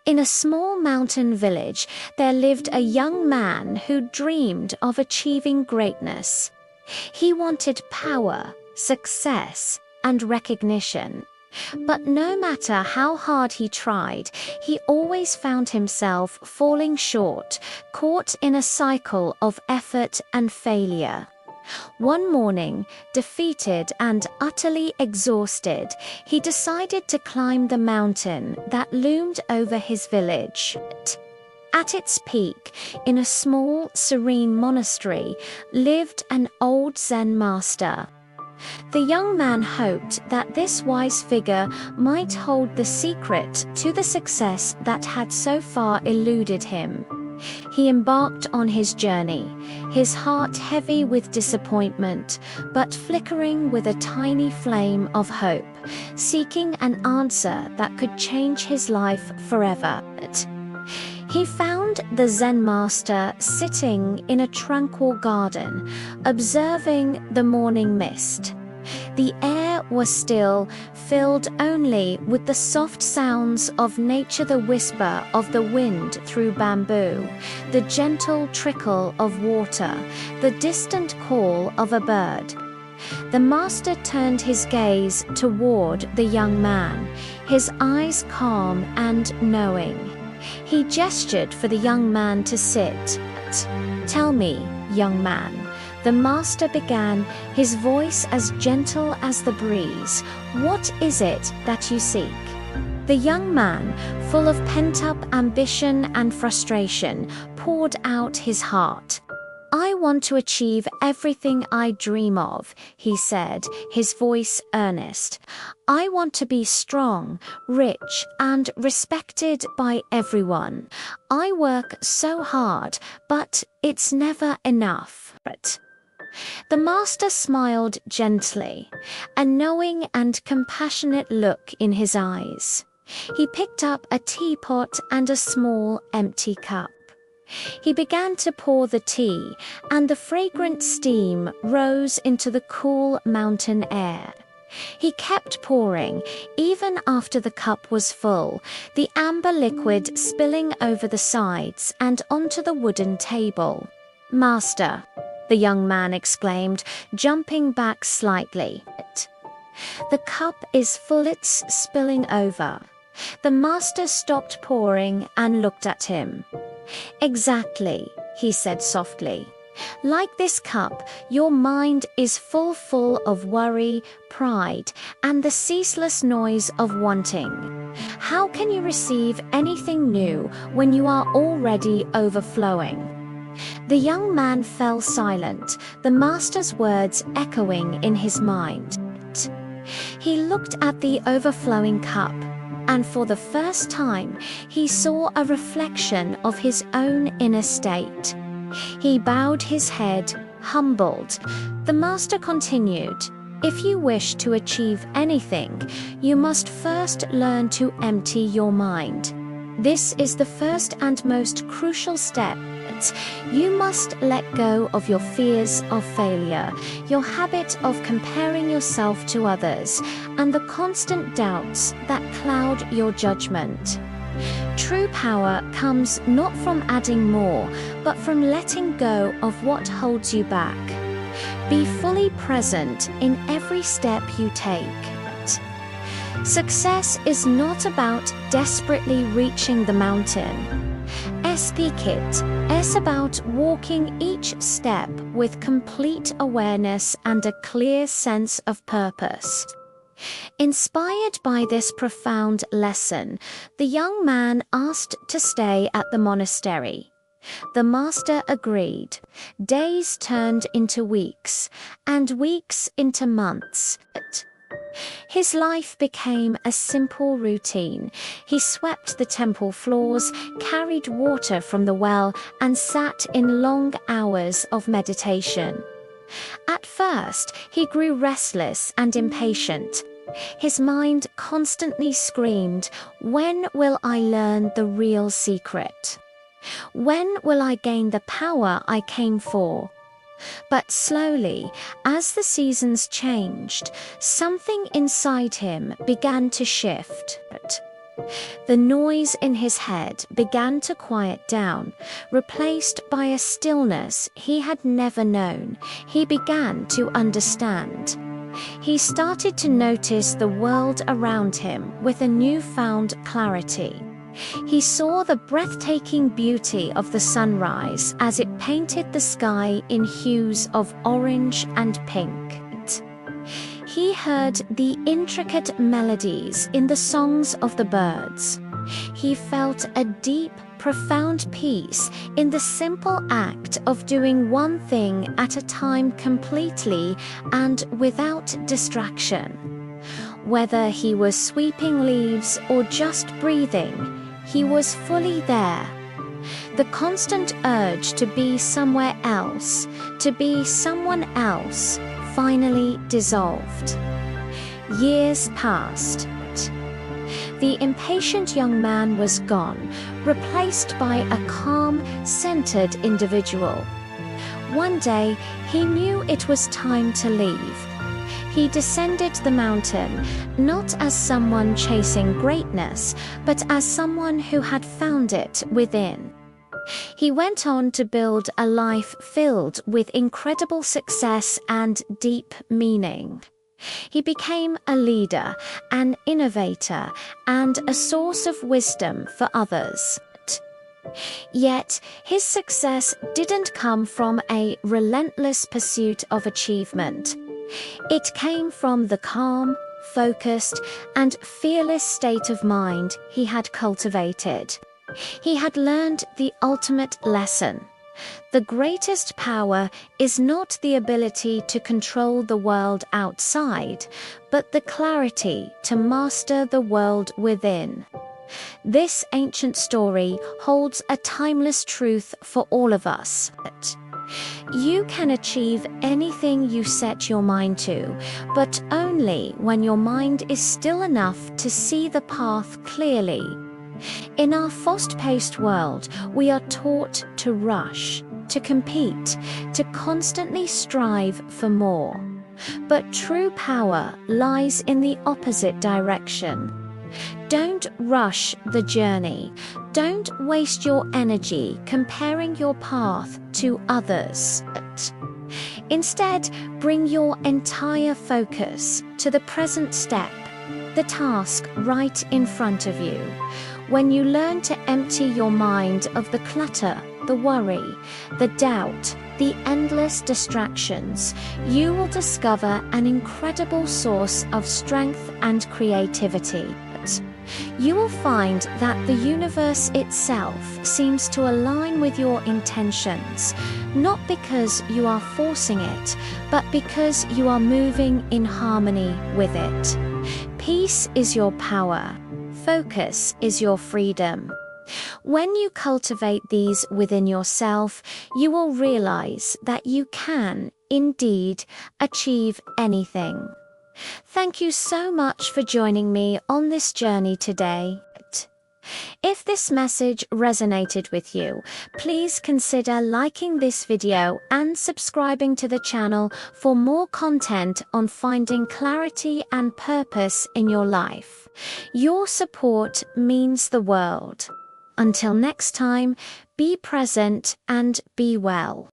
In a small mountain village, there lived a young man who dreamed of achieving greatness. He wanted power, success, and recognition. But no matter how hard he tried, he always found himself falling short, caught in a cycle of effort and failure. One morning, defeated and utterly exhausted, he decided to climb the mountain that loomed over his village. At its peak, in a small, serene monastery, lived an old Zen master. The young man hoped that this wise figure might hold the secret to the success that had so far eluded him. He embarked on his journey, his heart heavy with disappointment, but flickering with a tiny flame of hope, seeking an answer that could change his life forever. He found the Zen master sitting in a tranquil garden, observing the morning mist. The air was still, filled only with the soft sounds of nature, the whisper of the wind through bamboo, the gentle trickle of water, the distant call of a bird. The master turned his gaze toward the young man, his eyes calm and knowing. He gestured for the young man to sit. "Tell me, young man," the master began, his voice as gentle as the breeze, "what is it that you seek?" The young man, full of pent-up ambition and frustration, poured out his heart. "I want to achieve everything I dream of," he said, his voice earnest. "I want to be strong, rich, and respected by everyone. I work so hard, but it's never enough." The master smiled gently, a knowing and compassionate look in his eyes. He picked up a teapot and a small empty cup. He began to pour the tea, and the fragrant steam rose into the cool mountain air. He kept pouring, even after the cup was full, the amber liquid spilling over the sides and onto the wooden table. "Master," the young man exclaimed, jumping back slightly. "The cup is full, it's spilling over." The master stopped pouring and looked at him. "Exactly," he said softly. "Like this cup, your mind is full of worry, pride, and the ceaseless noise of wanting. How can you receive anything new when you are already overflowing?" The young man fell silent, the master's words echoing in his mind. He looked at the overflowing cup, and for the first time, he saw a reflection of his own inner state. He bowed his head, humbled. The master continued, "If you wish to achieve anything, you must first learn to empty your mind. This is the first and most crucial step. You must let go of your fears of failure, your habit of comparing yourself to others, and the constant doubts that cloud your judgment. True power comes not from adding more, but from letting go of what holds you back. Be fully present in every step you take. Success is not about desperately reaching the mountain. It's about walking each step with complete awareness and a clear sense of purpose." Inspired by this profound lesson, the young man asked to stay at the monastery. The master agreed. Days turned into weeks, and weeks into months. His life became a simple routine. He swept the temple floors, carried water from the well, and sat in long hours of meditation. At first, he grew restless and impatient. His mind constantly screamed, "When will I learn the real secret? When will I gain the power I came for?" But slowly, as the seasons changed, something inside him began to shift. The noise in his head began to quiet down, replaced by a stillness he had never known. He began to understand. He started to notice the world around him with a newfound clarity. He saw the breathtaking beauty of the sunrise as it painted the sky in hues of orange and pink. He heard the intricate melodies in the songs of the birds. He felt a deep, profound peace in the simple act of doing one thing at a time completely and without distraction. Whether he was sweeping leaves or just breathing, he was fully there. The constant urge to be somewhere else, to be someone else, finally dissolved. Years passed. The impatient young man was gone, replaced by a calm, centered individual. One day, he knew it was time to leave. He descended the mountain, not as someone chasing greatness, but as someone who had found it within. He went on to build a life filled with incredible success and deep meaning. He became a leader, an innovator, and a source of wisdom for others. Yet, his success didn't come from a relentless pursuit of achievement. It came from the calm, focused, and fearless state of mind he had cultivated. He had learned the ultimate lesson. The greatest power is not the ability to control the world outside, but the clarity to master the world within. This ancient story holds a timeless truth for all of us. You can achieve anything you set your mind to, but only when your mind is still enough to see the path clearly. In our fast-paced world, we are taught to rush, to compete, to constantly strive for more. But true power lies in the opposite direction. Don't rush the journey. Don't waste your energy comparing your path to others. Instead, bring your entire focus to the present step, the task right in front of you. When you learn to empty your mind of the clutter, the worry, the doubt, the endless distractions, you will discover an incredible source of strength and creativity. You will find that the universe itself seems to align with your intentions, not because you are forcing it, but because you are moving in harmony with it. Peace is your power. Focus is your freedom. When you cultivate these within yourself, you will realize that you can, indeed, achieve anything. Thank you so much for joining me on this journey today. If this message resonated with you, please consider liking this video and subscribing to the channel for more content on finding clarity and purpose in your life. Your support means the world. Until next time, be present and be well.